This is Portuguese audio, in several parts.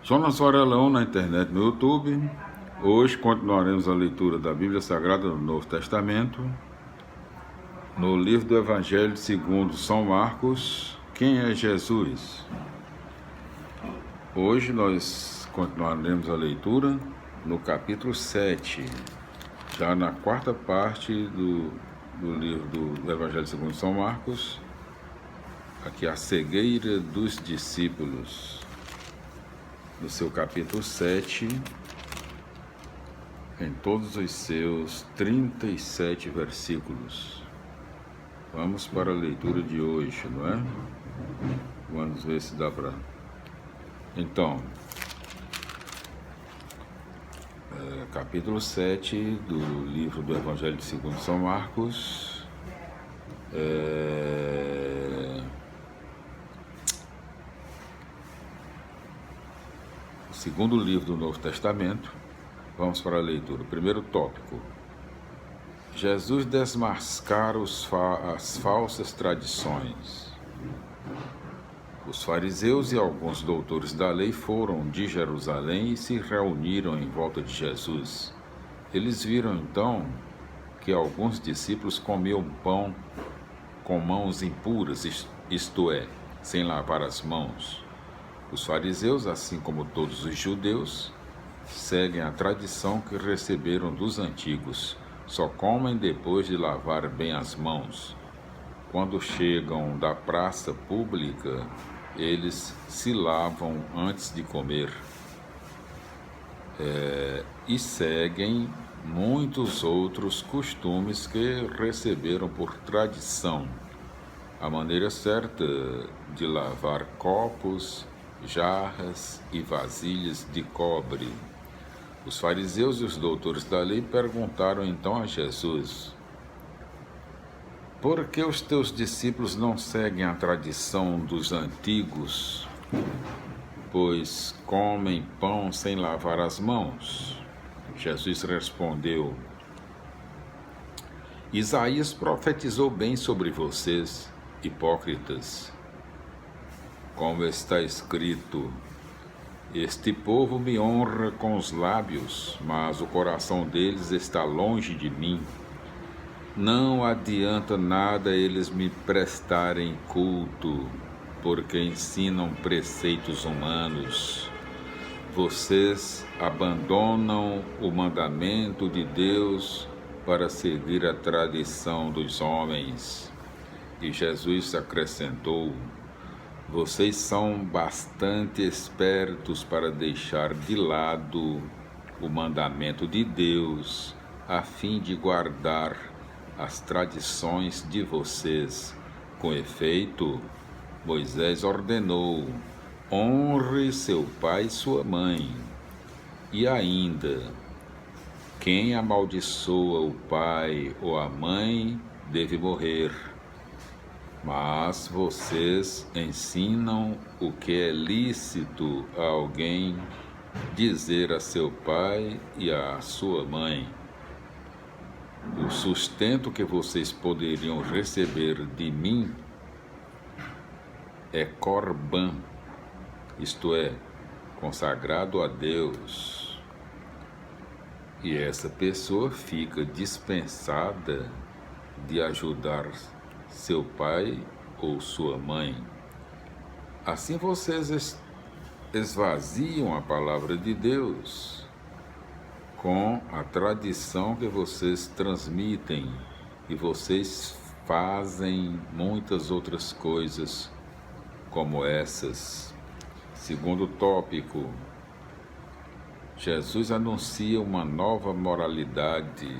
Jonas Varelão na internet, no YouTube. Hoje continuaremos a leitura da Bíblia Sagrada do Novo Testamento, no livro do Evangelho segundo São Marcos. Quem é Jesus? Hoje nós continuaremos a leitura no capítulo 7, já na quarta parte do livro do Evangelho segundo São Marcos, aqui a cegueira dos discípulos, no seu capítulo 7, em todos os seus 37 versículos. Vamos para a leitura de hoje, não é? Vamos ver se dá para... Então, capítulo 7 do livro do Evangelho segundo São Marcos, o segundo livro do Novo Testamento. Vamos para a leitura. Primeiro tópico: Jesus desmascara as falsas tradições. Os fariseus e alguns doutores da lei foram de Jerusalém e se reuniram em volta de Jesus. Eles viram então que alguns discípulos comiam pão com mãos impuras, isto é, sem lavar as mãos. Os fariseus, assim como todos os judeus, seguem a tradição que receberam dos antigos. Só comem depois de lavar bem as mãos. Quando chegam da praça pública, eles se lavam antes de comer. E seguem muitos outros costumes que receberam por tradição. A maneira certa de lavar copos, jarras e vasilhas de cobre. Os fariseus e os doutores da lei perguntaram então a Jesus: por que os teus discípulos não seguem a tradição dos antigos, pois comem pão sem lavar as mãos? Jesus respondeu: Isaías profetizou bem sobre vocês, hipócritas. Como está escrito: este povo me honra com os lábios, mas o coração deles está longe de mim. Não adianta nada eles me prestarem culto, porque ensinam preceitos humanos. Vocês abandonam o mandamento de Deus para seguir a tradição dos homens. E Jesus acrescentou: vocês são bastante espertos para deixar de lado o mandamento de Deus, a fim de guardar as tradições de vocês. Com efeito, Moisés ordenou: honre seu pai e sua mãe. E ainda, quem amaldiçoa o pai ou a mãe deve morrer. Mas vocês ensinam o que é lícito a alguém dizer a seu pai e a sua mãe. O sustento que vocês poderiam receber de mim é Corban, isto é, consagrado a Deus. E essa pessoa fica dispensada de ajudar seu pai ou sua mãe. Assim vocês esvaziam a palavra de Deus com a tradição que vocês transmitem, e vocês fazem muitas outras coisas como essas. Segundo tópico: Jesus anuncia uma nova moralidade.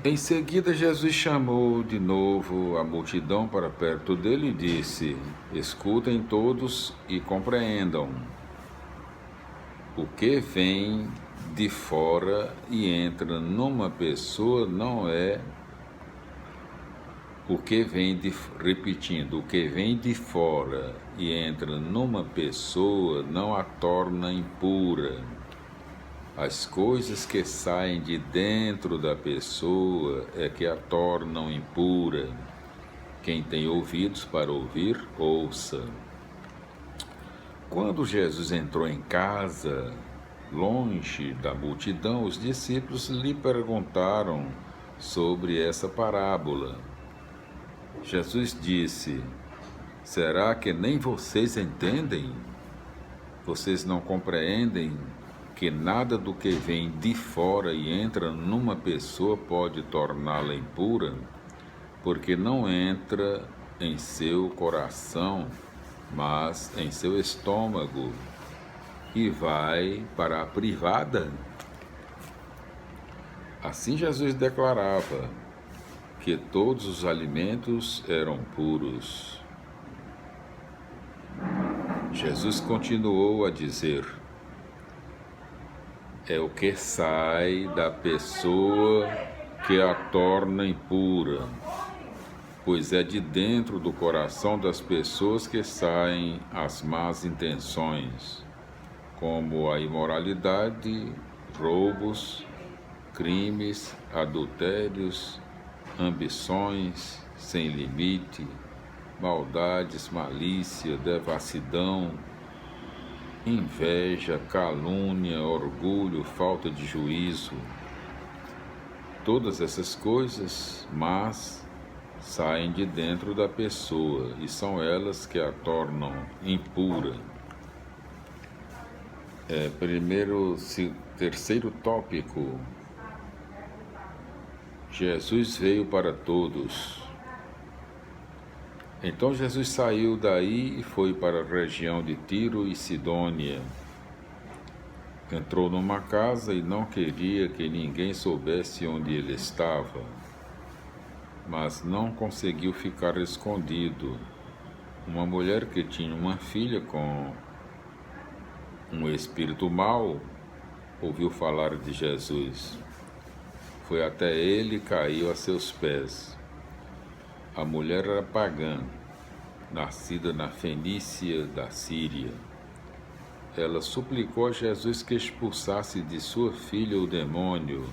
Em seguida, Jesus chamou de novo a multidão para perto dele e disse: escutem todos e compreendam. O que vem de fora e entra numa pessoa não é o que vem de... Repetindo, o que vem de fora e entra numa pessoa não a torna impura. As coisas que saem de dentro da pessoa é que a tornam impura. Quem tem ouvidos para ouvir, ouça. Quando Jesus entrou em casa, longe da multidão, os discípulos lhe perguntaram sobre essa parábola. Jesus disse: será que nem vocês entendem? Vocês não compreendem que nada do que vem de fora e entra numa pessoa pode torná-la impura? Porque não entra em seu coração, mas em seu estômago, e vai para a privada? Assim Jesus declarava que todos os alimentos eram puros. Jesus continuou a dizer: é o que sai da pessoa que a torna impura, pois é de dentro do coração das pessoas que saem as más intenções, como a imoralidade, roubos, crimes, adultérios, ambições sem limite, maldades, malícia, devassidão, inveja, calúnia, orgulho, falta de juízo. Todas essas coisas más saem de dentro da pessoa e são elas que a tornam impura. Terceiro tópico: Jesus veio para todos. Então Jesus saiu daí e foi para a região de Tiro e Sidônia. Entrou numa casa e não queria que ninguém soubesse onde ele estava, mas não conseguiu ficar escondido. Uma mulher que tinha uma filha com um espírito mau ouviu falar de Jesus. Foi até ele e caiu a seus pés. A mulher era pagã, nascida na Fenícia da Síria. Ela suplicou a Jesus que expulsasse de sua filha o demônio.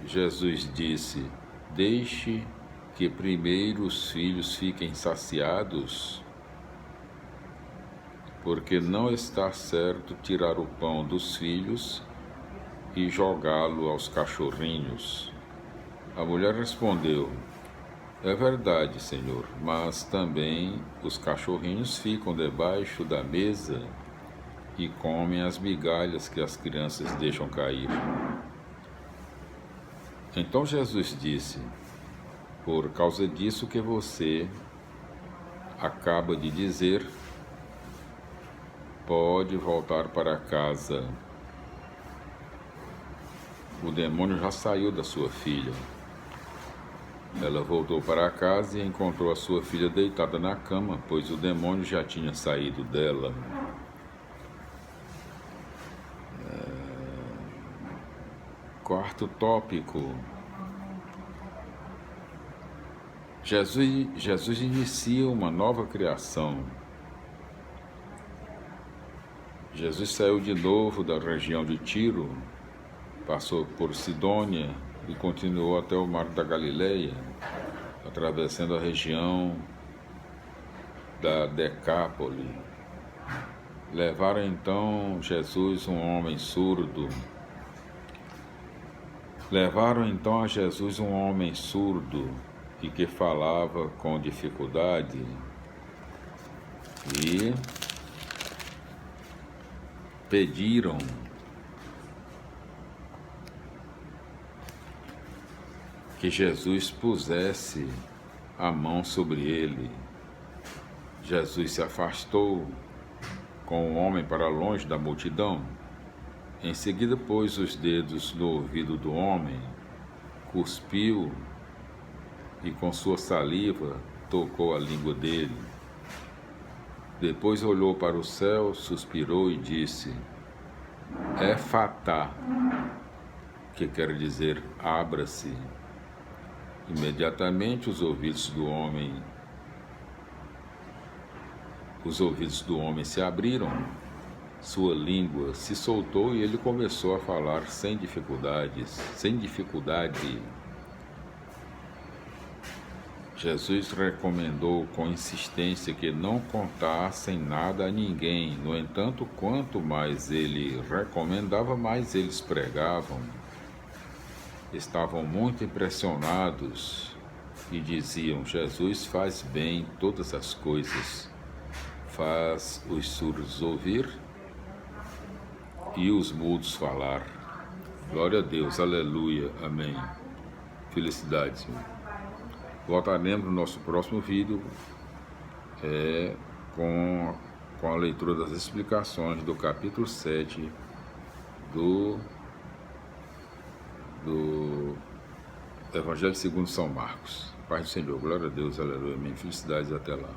Jesus disse: deixe que primeiro os filhos fiquem saciados, porque não está certo tirar o pão dos filhos e jogá-lo aos cachorrinhos. A mulher respondeu: é verdade, Senhor, mas também os cachorrinhos ficam debaixo da mesa e comem as migalhas que as crianças deixam cair. Então Jesus disse: por causa disso que você acaba de dizer, pode voltar para casa. O demônio já saiu da sua filha. Ela voltou para casa e encontrou a sua filha deitada na cama, pois o demônio já tinha saído dela. Quarto tópico: Jesus inicia uma nova criação. Jesus saiu de novo da região de Tiro, passou por Sidônia e continuou até o Mar da Galileia, atravessando a região da Decápole. Levaram então Jesus um homem surdo. Levaram então a Jesus um homem surdo e que falava com dificuldade, e pediram que Jesus pusesse a mão sobre ele. Jesus se afastou com o homem para longe da multidão. Em seguida pôs os dedos no ouvido do homem, cuspiu e com sua saliva tocou a língua dele. Depois olhou para o céu, suspirou e disse: Efatá, que quer dizer abra-se. Imediatamente os ouvidos do homem se abriram, sua língua se soltou e ele começou a falar sem dificuldade. Jesus recomendou com insistência que não contassem nada a ninguém. No entanto, quanto mais ele recomendava, mais eles pregavam. Estavam muito impressionados e diziam: Jesus faz bem todas as coisas, faz os surdos ouvir e os mudos falar. Glória a Deus, aleluia, amém. Felicidades. Voltaremos no nosso próximo vídeo com a leitura das explicações do capítulo 7 do Evangelho segundo São Marcos. Paz do Senhor, glória a Deus, aleluia, amém. Felicidades, até lá.